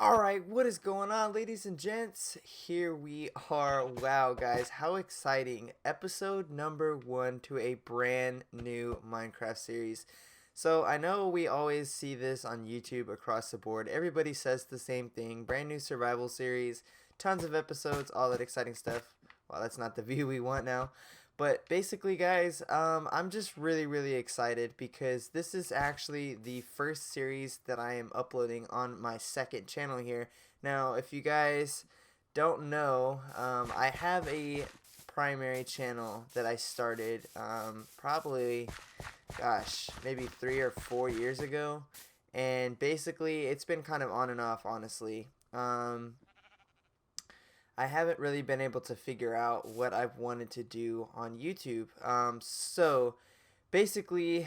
Alright, what is going on, ladies and gents? Here we are. Wow, guys, how exciting. Episode number 1 to a brand new Minecraft series. So, I know we always see this on YouTube across the board. Everybody says the same thing. Brand new survival series, tons of episodes, all that exciting stuff. Well, that's not the view we want now. But basically, guys, I'm just really excited because this is actually the first series that I am uploading on my second channel here. Now, if you guys don't know, I have a primary channel that I started probably, gosh, maybe 3 or 4 years ago. And basically, it's been kind of on and off, honestly. I haven't really been able to figure out what I've wanted to do on YouTube. So basically,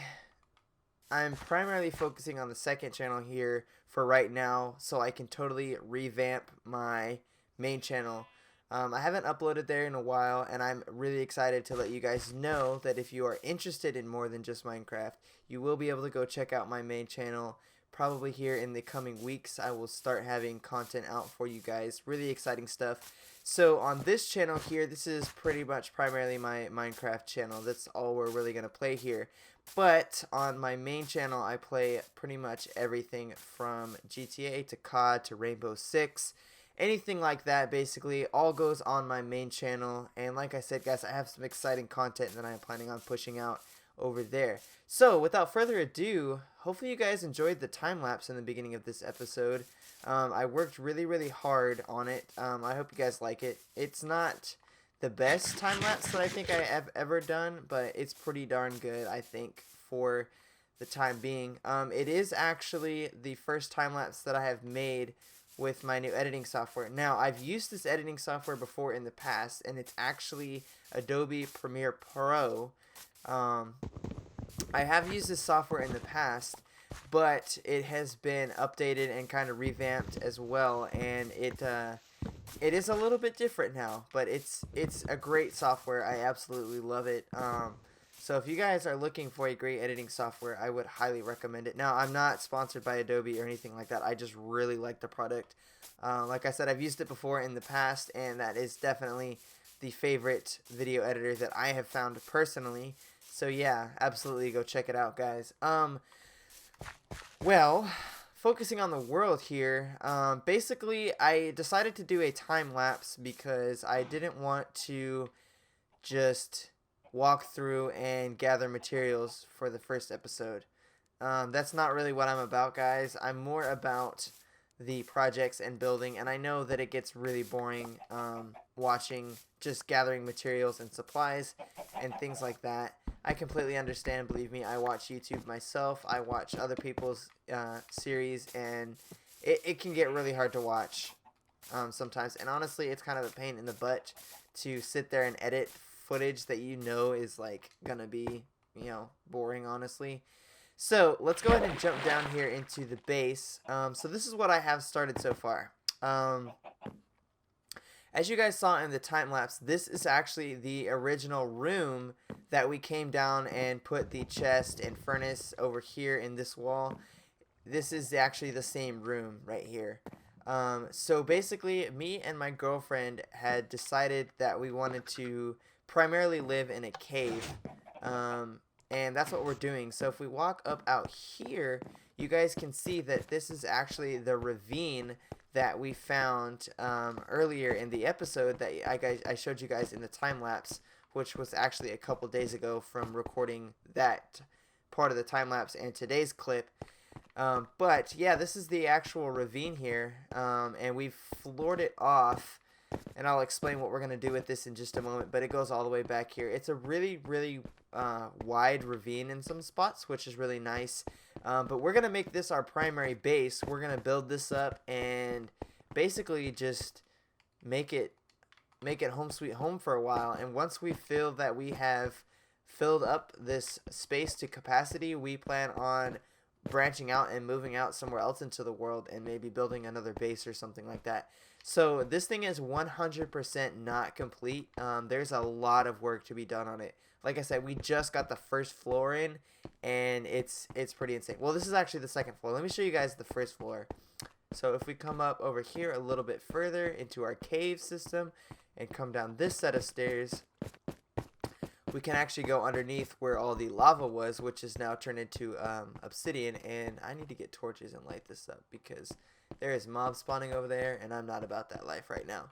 I'm primarily focusing on the second channel here for right now, so I can totally revamp my main channel. I haven't uploaded there in a while, and I'm really excited to let you guys know that if you are interested in more than just Minecraft, you will be able to go check out my main channel. Probably here in the coming weeks, I will start having content out for you guys. Really exciting stuff. So on this channel here, this is pretty much primarily my Minecraft channel. That's all we're really going to play here. But on my main channel, I play pretty much everything from GTA to COD to Rainbow Six. Anything like that, basically, all goes on my main channel. And like I said, guys, I have some exciting content that I'm planning on pushing out over there. So, without further ado, hopefully you guys enjoyed the time lapse in the beginning of this episode. I worked really hard on it. I hope you guys like it. It's not the best time lapse that I think I have ever done, but it's pretty darn good, I think, for the time being. It is actually the first time lapse that I have made with my new editing software. Now, I've used this editing software before in the past, and it's actually Adobe Premiere Pro. I have used this software in the past, but it has been updated and kind of revamped as well, and it is a little bit different now, but it's a great software. I absolutely love it. So if you guys are looking for a great editing software, I would highly recommend it. Now, I'm not sponsored by Adobe or anything like that. I just really like the product. Like I said, I've used it before in the past, and that is definitely the favorite video editor that I have found personally. So yeah, absolutely go check it out, guys. Well, focusing on the world here, basically I decided to do a time lapse because I didn't want to just walk through and gather materials for the first episode. That's not really what I'm about, guys. I'm more about the projects and building, and I know that it gets really boring watching just gathering materials and supplies and things like that. I completely understand. Believe me, I watch YouTube myself. I watch other people's series, and it can get really hard to watch sometimes. And honestly, it's kind of a pain in the butt to sit there and edit footage that you know is like gonna be, boring, honestly. So let's go ahead and jump down here into the base. So this is what I have started so far. As you guys saw in the time lapse, this is actually the original room that we came down and put the chest and furnace over here in this wall. This is actually the same room right here. So basically, me and my girlfriend had decided that we wanted to primarily live in a cave. And that's what we're doing. So if we walk up out here, you guys can see that this is actually the ravine that we found earlier in the episode that I showed you guys in the time lapse, which was actually a couple days ago from recording that part of the time lapse and today's clip. But yeah, this is the actual ravine here, and we've floored it off, and I'll explain what we're going to do with this in just a moment, but it goes all the way back here. It's a really wide ravine in some spots, which is really nice. But we're going to make this our primary base. We're going to build this up and basically just make it home sweet home for a while. And once we feel that we have filled up this space to capacity, we plan on branching out and moving out somewhere else into the world and maybe building another base or something like that. So this thing is 100% not complete. There's a lot of work to be done on it. Like I said, we just got the first floor in, and it's pretty insane. Well, this is actually the second floor. Let me show you guys the first floor. So if we come up over here a little bit further into our cave system and come down this set of stairs, we can actually go underneath where all the lava was, which is now turned into obsidian. And I need to get torches and light this up because there is mob spawning over there, and I'm not about that life right now.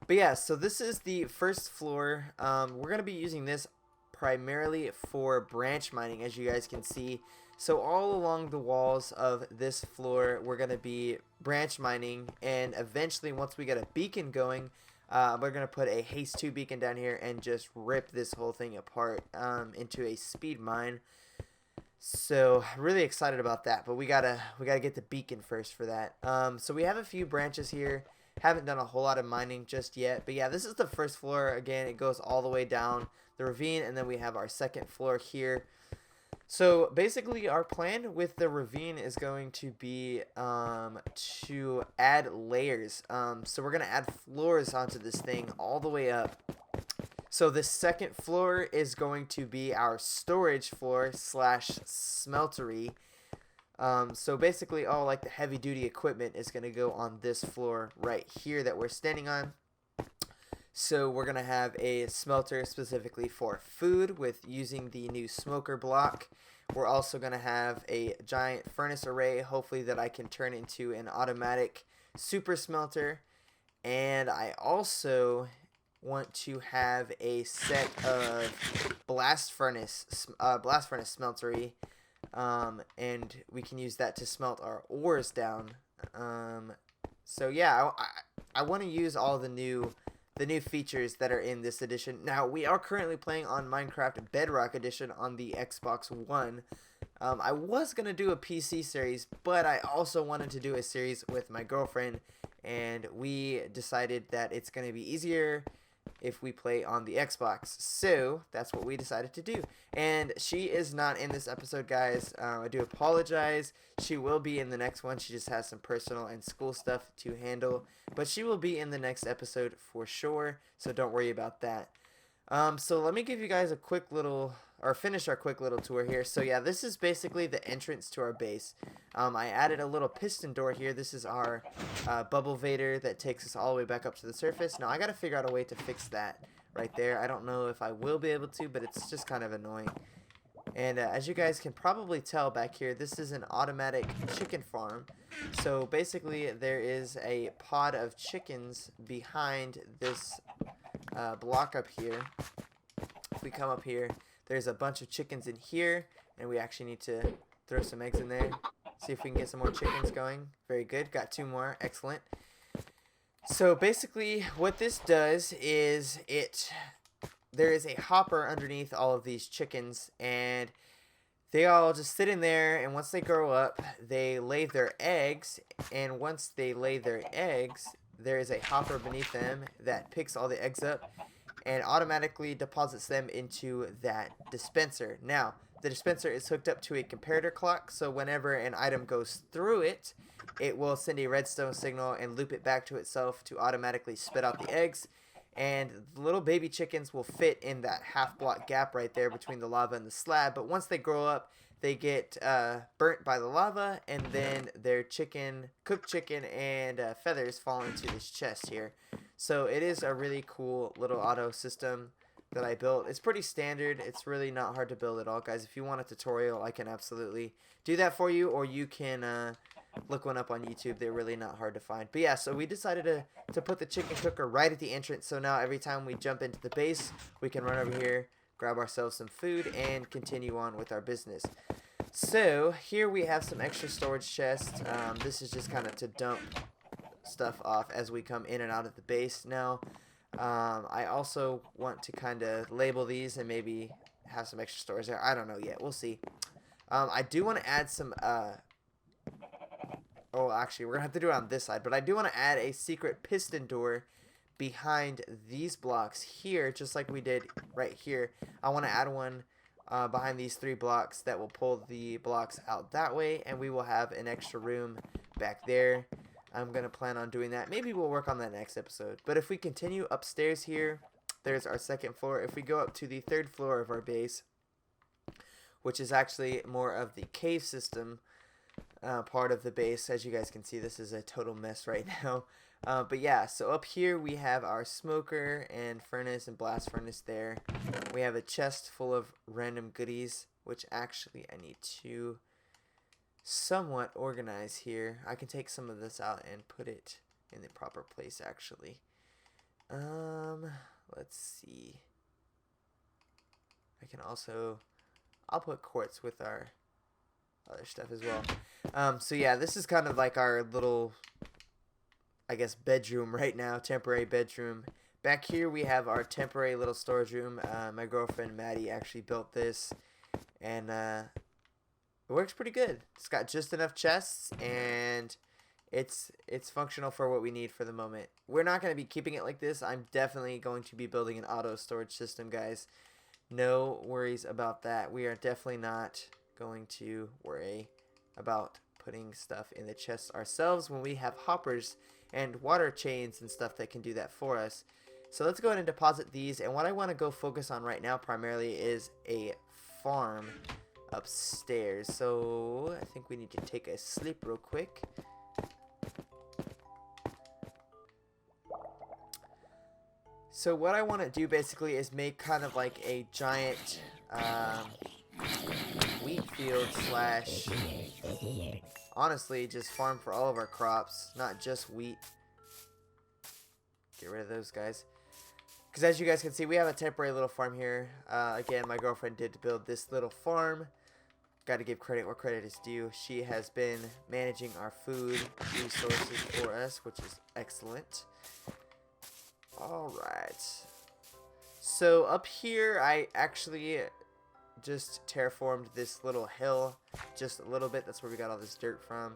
But yeah, so this is the first floor. We're going to be using this primarily for branch mining, as you guys can see. So all along the walls of this floor, we're going to be branch mining, and eventually once we get a beacon going, we're going to put a haste 2 beacon down here and just rip this whole thing apart into a speed mine. So really excited about that, but we gotta get the beacon first for that. So we have a few branches here. Haven't done a whole lot of mining just yet, but yeah, this is the first floor. Again, it goes all the way down the ravine, and then we have our second floor here. So basically our plan with the ravine is going to be to add layers. So we're going to add floors onto this thing all the way up. So the second floor is going to be our storage floor / smeltery. So basically all like the heavy duty equipment is going to go on this floor right here that we're standing on. So we're going to have a smelter specifically for food with using the new smoker block. We're also going to have a giant furnace array, hopefully that I can turn into an automatic super smelter. And I also want to have a set of blast furnace smeltery. And we can use that to smelt our ores down. So yeah, I want to use all the new features that are in this edition. Now, we are currently playing on Minecraft Bedrock Edition on the Xbox One. I was going to do a PC series, but I also wanted to do a series with my girlfriend, and we decided that it's going to be easier if we play on the Xbox. So that's what we decided to do. And she is not in this episode, guys. I do apologize. She will be in the next one. She just has some personal and school stuff to handle. But she will be in the next episode for sure. So don't worry about that. So let me give you guys a quick little, or finish our quick little tour here. So yeah, this is basically the entrance to our base. I added a little piston door here. This is our bubble vader that takes us all the way back up to the surface. Now I gotta figure out a way to fix that right there. I don't know if I will be able to, but it's just kind of annoying. And as you guys can probably tell back here, this is an automatic chicken farm. So basically there is a pod of chickens behind this block up here. If we come up here, there's a bunch of chickens in here, and we actually need to throw some eggs in there. See if we can get some more chickens going. Very good. Got 2 more. Excellent. So basically what this does is there is a hopper underneath all of these chickens, and they all just sit in there, and once they grow up, they lay their eggs, and once they lay their eggs, there is a hopper beneath them that picks all the eggs up and automatically deposits them into that dispenser. Now, the dispenser is hooked up to a comparator clock, so whenever an item goes through it, it will send a redstone signal and loop it back to itself to automatically spit out the eggs. And the little baby chickens will fit in that half block gap right there between the lava and the slab. But once they grow up, they get burnt by the lava, and then their cooked chicken and feathers fall into this chest here. So it is a really cool little auto system that I built. It's pretty standard. It's really not hard to build at all, guys. If you want a tutorial, I can absolutely do that for you, or you can look one up on YouTube. They're really not hard to find. But yeah, so we decided to put the chicken cooker right at the entrance, so now every time we jump into the base, we can run over here, grab ourselves some food, and continue on with our business. So here we have some extra storage chests. This is just kind of to dump stuff off as we come in and out of the base. Now I also want to kind of label these and maybe have some extra storage there. I don't know yet. We'll see. I do want to add some oh, actually, we're gonna have to do it on this side, but I do want to add a secret piston door behind these blocks here, just like we did right here. I want to add one behind these 3 blocks that will pull the blocks out that way, and we will have an extra room back there. I'm gonna plan on doing that. Maybe we'll work on that next episode. But if we continue upstairs here, there's our second floor. If we go up to the 3rd floor of our base, which is actually more of the cave system, part of the base. As you guys can see, this is a total mess right now. But yeah, so up here we have our smoker and furnace and blast furnace there. We have a chest full of random goodies, which actually I need to somewhat organize here. I can take some of this out and put it in the proper place actually. Let's see. I can also, I'll put quartz with our other stuff as well. So yeah, this is kind of like our little, I guess, bedroom right now, temporary bedroom. Back here we have our temporary little storage room. My girlfriend Maddie actually built this, and it works pretty good. It's got just enough chests, and it's functional for what we need for the moment. We're not going to be keeping it like this. I'm definitely going to be building an auto storage system, guys. No worries about that. We are definitely not going to worry about putting stuff in the chests ourselves when we have hoppers and water chains and stuff that can do that for us. So let's go ahead and deposit these, and what I want to go focus on right now primarily is a farm upstairs. So I think we need to take a sleep real quick. So what I want to do basically is make kind of like a giant wheat field slash, honestly, just farm for all of our crops, not just wheat. Get rid of those guys. Because as you guys can see, we have a temporary little farm here. Again, my girlfriend did build this little farm. Got to give credit where credit is due. She has been managing our food resources for us, which is excellent. Alright. So up here, I actually just terraformed this little hill just a little bit. That's where we got all this dirt from.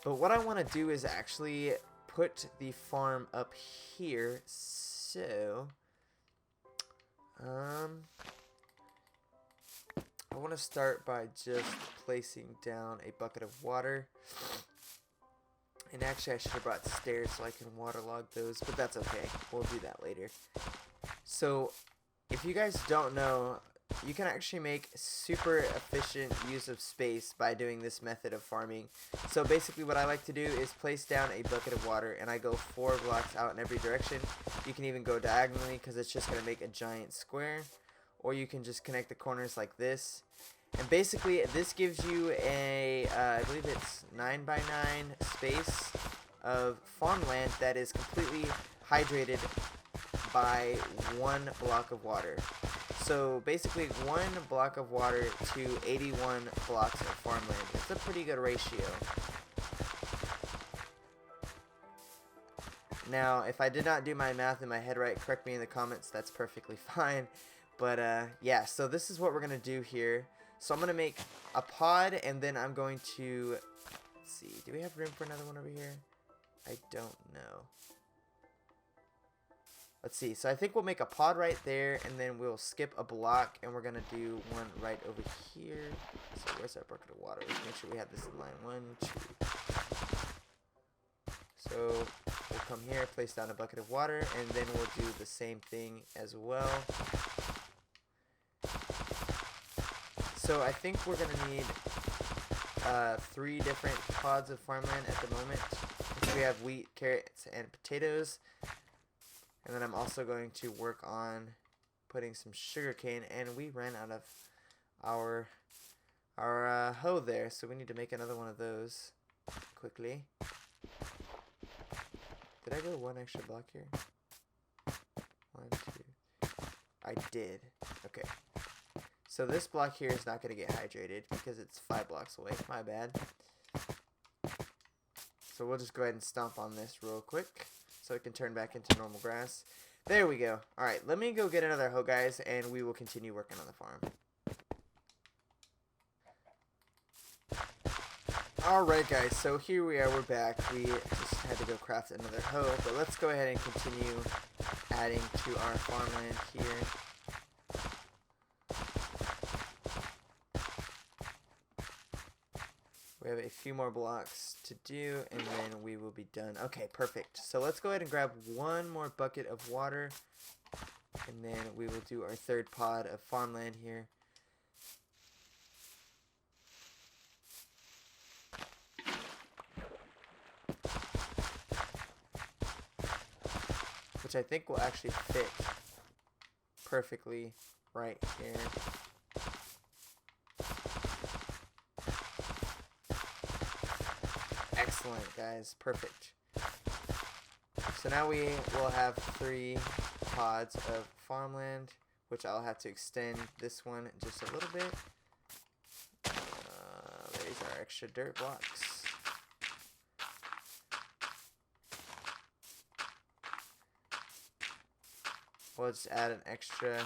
But what I want to do is actually put the farm up here. So I want to start by just placing down a bucket of water. And actually I should have brought stairs so I can waterlog those, but that's okay. We'll do that later. So if you guys don't know, you can actually make super efficient use of space by doing this method of farming. So basically what I like to do is place down a bucket of water, and I go 4 blocks out in every direction. You can even go diagonally because it's just going to make a giant square. Or you can just connect the corners like this. And basically this gives you a, I believe it's 9x9 space of farmland that is completely hydrated by 1 block of water. So basically 1 block of water to 81 blocks of farmland. It's a pretty good ratio. Now, if I did not do my math in my head right, correct me in the comments. That's perfectly fine. But yeah, so this is what we're going to do here. So I'm going to make a pod, and then I'm going to, let's see, do we have room for another one over here? I don't know. Let's see, so I think we'll make a pod right there, and then we'll skip a block, and we're going to do one right over here. So where's our bucket of water? Let's make sure we have this in line. 1, 2. So we'll come here, place down a bucket of water, and then we'll do the same thing as well. So I think we're going to need 3 different pods of farmland at the moment. We have wheat, carrots, and potatoes. And then I'm also going to work on putting some sugarcane. And we ran out of our hoe there, so we need to make another one of those quickly. Did I go 1 extra block here? 1, 2. I did. Okay. So this block here is not going to get hydrated because it's 5 blocks away. My bad. So we'll just go ahead and stomp on this real quick so it can turn back into normal grass. There we go. Alright, let me go get another hoe, guys, and we will continue working on the farm. Alright, guys, so here we are. We're back. We just had to go craft another hoe, but let's go ahead and continue adding to our farmland here. We have a few more blocks to do, and then we will be done. Okay, perfect. So let's go ahead and grab 1 more bucket of water, and then we will do our 3rd pod of farmland here. which I think will actually fit perfectly right here. Excellent, guys. Perfect. So now we will have 3 pods of farmland, which I'll have to extend this one just a little bit. There's our extra dirt blocks. We'll just add an extra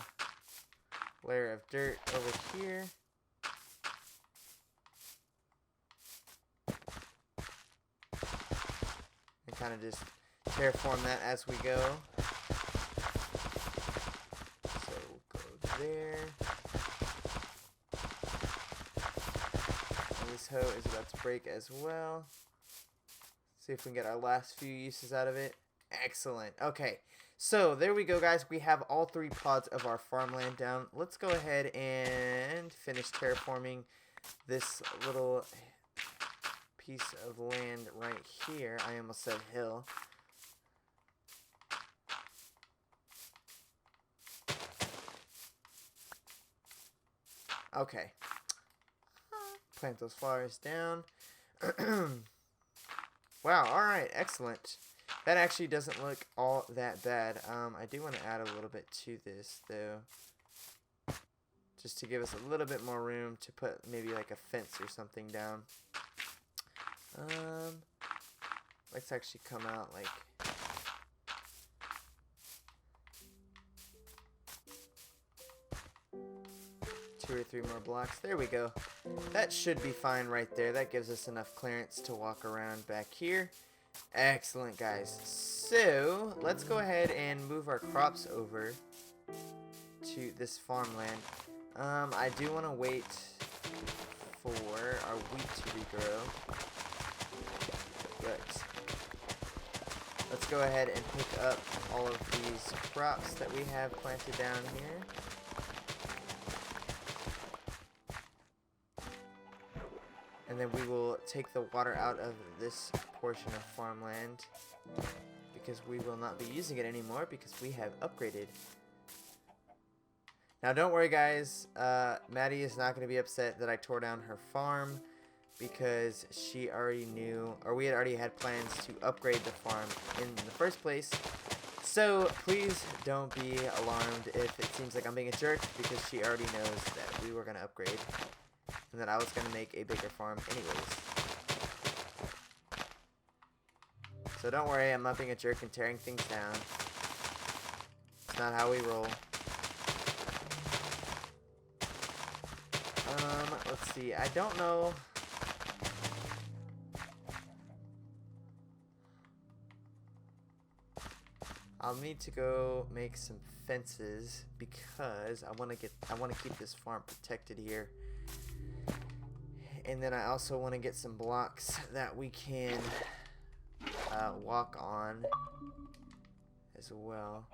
layer of dirt over here. And kind of just terraform that as we go. So we'll go there. And this hoe is about to break as well. See if we can get our last few uses out of it. Excellent. Okay. So there we go, guys. We have all 3 pods of our farmland down. Let's go ahead and finish terraforming this little piece of land right here. I almost said hill. Okay. Plant those flowers down. Wow, alright, excellent. That actually doesn't look all that bad. I do want to add a little bit to this, though. Just to give us a little bit more room to put maybe like a fence or something down. Let's actually come out like... two or 3 more blocks. There we go. That should be fine right there. That gives us enough clearance to walk around back here. Excellent, guys. So let's go ahead and move our crops over to this farmland. I do want to wait for our wheat to regrow, but let's go ahead and pick up all of these crops that we have planted down here. And then we will take the water out of this portion of farmland because we will not be using it anymore because we have upgraded. Now don't worry, guys, Maddie is not going to be upset that I tore down her farm because she already knew, or we had already had plans to upgrade the farm in the first place. So please don't be alarmed if it seems like I'm being a jerk because she already knows that we were going to upgrade. And that I was going to make a bigger farm anyways. So don't worry, I'm not being a jerk and tearing things down. It's not how we roll. Let's see, I don't know. I'll need to go make some fences because I want to keep this farm protected here. And then I also want to get some blocks that we can walk on as well.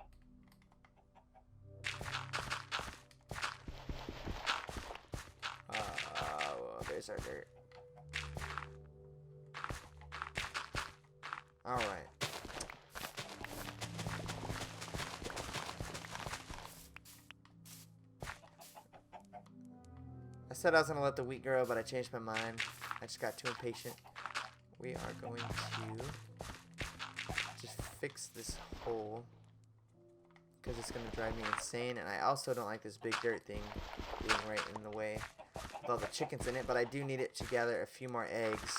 Well, there's our dirt. Alright. I said I was going to let the wheat grow, but I changed my mind. I just got too impatient. We are going to just fix this hole because it's going to drive me insane. And I also don't like this big dirt thing being right in the way with all the chickens in it, but I do need it to gather a few more eggs.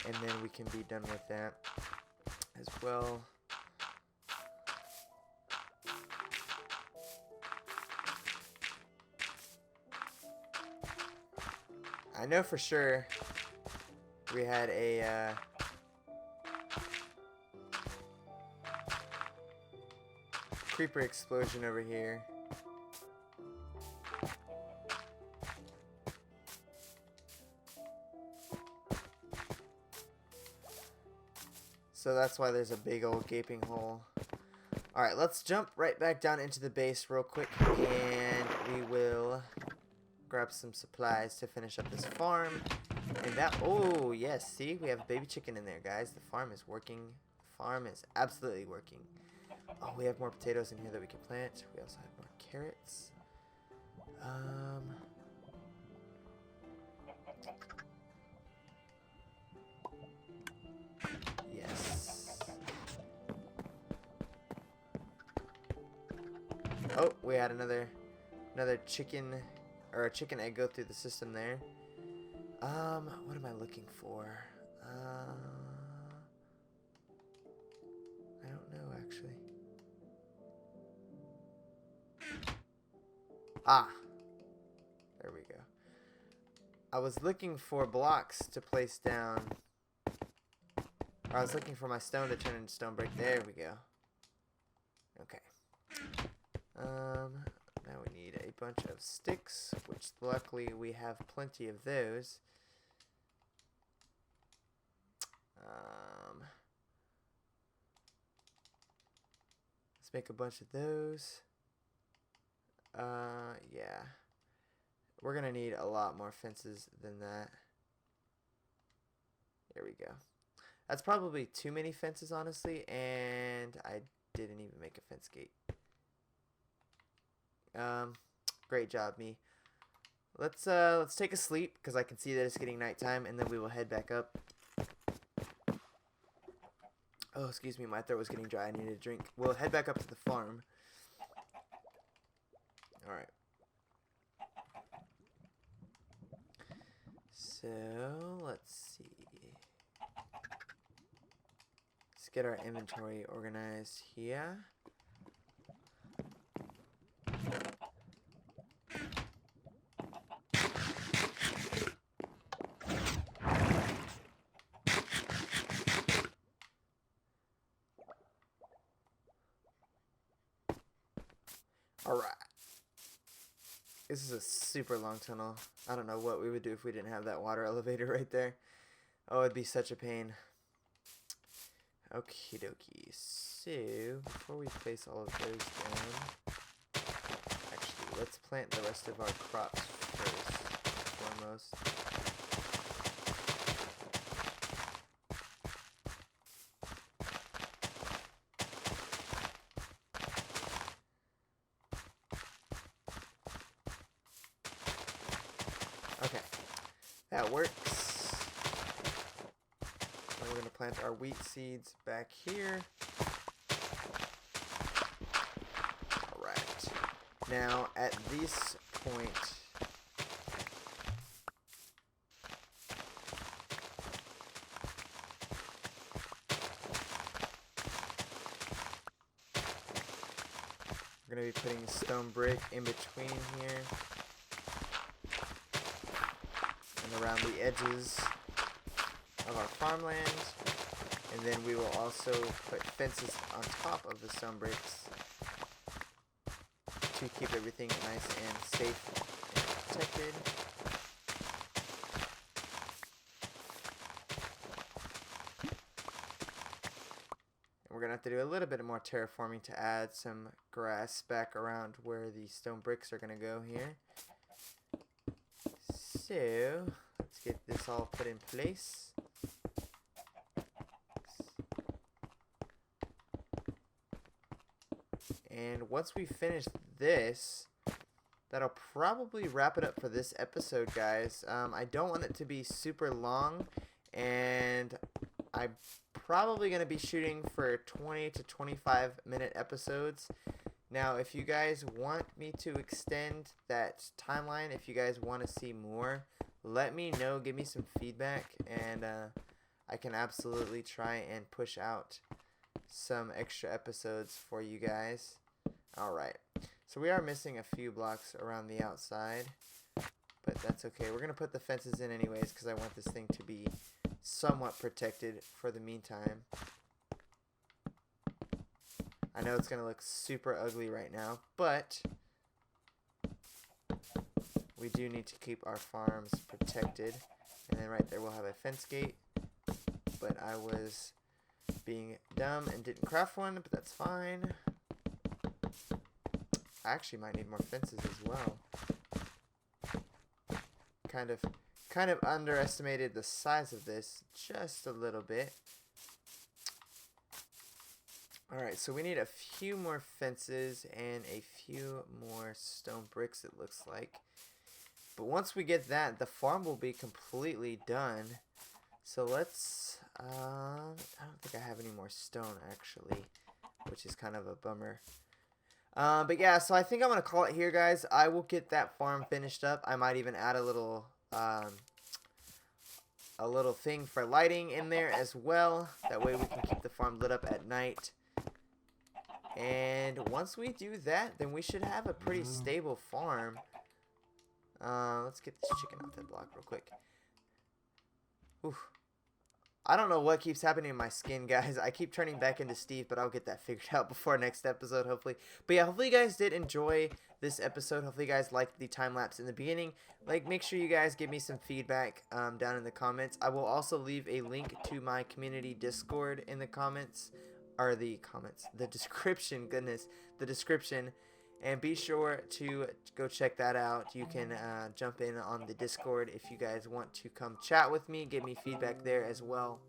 And then we can be done with that as well. I know for sure we had a creeper explosion over here. So that's why there's a big old gaping hole. Alright, let's jump right back down into the base real quick and we will grab some supplies to finish up this farm. And that, oh yes, see, we have a baby chicken in there, guys. The farm is working farm is absolutely working. Oh, we have more potatoes in here that we can plant. We also have more carrots. Yes. Oh, we had another chicken, or a chicken egg go through the system there. What am I looking for? I don't know actually. Ah, there we go. I was looking for blocks to place down. Or I was looking for my stone to turn into stone brick. There we go. Okay. Now we need a bunch of sticks, which luckily we have plenty of those. Let's make a bunch of those. Yeah. We're gonna need a lot more fences than that. There we go. That's probably too many fences, honestly, and I didn't even make a fence gate. Great job, me. Let's take a sleep, because I can see that it's getting nighttime, and then we will head back up. Oh, excuse me, my throat was getting dry. I needed a drink. We'll head back up to the farm. Alright. So, let's see. Let's get our inventory organized here. Alright. This is a super long tunnel. I don't know what we would do if we didn't have that water elevator right there. Oh, it'd be such a pain. Okie dokie. So, before we place all of those down, actually, let's plant the rest of our crops first, foremost. Okay, that works. Now we're going to plant our wheat seeds back here. Alright. Now, at this point, we're going to be putting stone brick in between here. Around the edges of our farmland, and then we will also put fences on top of the stone bricks to keep everything nice and safe and protected. And we're gonna have to do a little bit more terraforming to add some grass back around where the stone bricks are gonna go here. So, let's get this all put in place. And once we finish this, that'll probably wrap it up for this episode, guys. I don't want it to be super long, and I'm probably going to be shooting for 20 to 25 minute episodes. Now, if you guys want me to extend that timeline, if you guys want to see more, let me know. Give me some feedback, and I can absolutely try and push out some extra episodes for you guys. Alright, so we are missing a few blocks around the outside, but that's okay. We're going to put the fences in anyways because I want this thing to be somewhat protected for the meantime. I know it's going to look super ugly right now, but we do need to keep our farms protected. And then right there we'll have a fence gate. But I was being dumb and didn't craft one, but that's fine. I actually might need more fences as well. Kind of underestimated the size of this just a little bit. Alright, so we need a few more fences and a few more stone bricks, it looks like. But once we get that, the farm will be completely done. So let's, I don't think I have any more stone actually, which is kind of a bummer. But yeah, so I think I'm going to call it here, guys. I will get that farm finished up. I might even add a little thing for lighting in there as well. That way we can keep the farm lit up at night. And once we do that, then we should have a pretty stable farm. Let's get this chicken off that block real quick. Oof. I don't know what keeps happening in my skin, guys. I keep turning back into Steve, but I'll get that figured out before next episode, hopefully. But yeah, hopefully you guys did enjoy this episode. Hopefully you guys liked the time-lapse in the beginning. Like, make sure you guys give me some feedback down in the comments. I will also leave a link to my community Discord in the comments. Or the description, goodness, the description. And be sure to go check that out. You can jump in on the Discord if you guys want to come chat with me. Give me feedback there as well.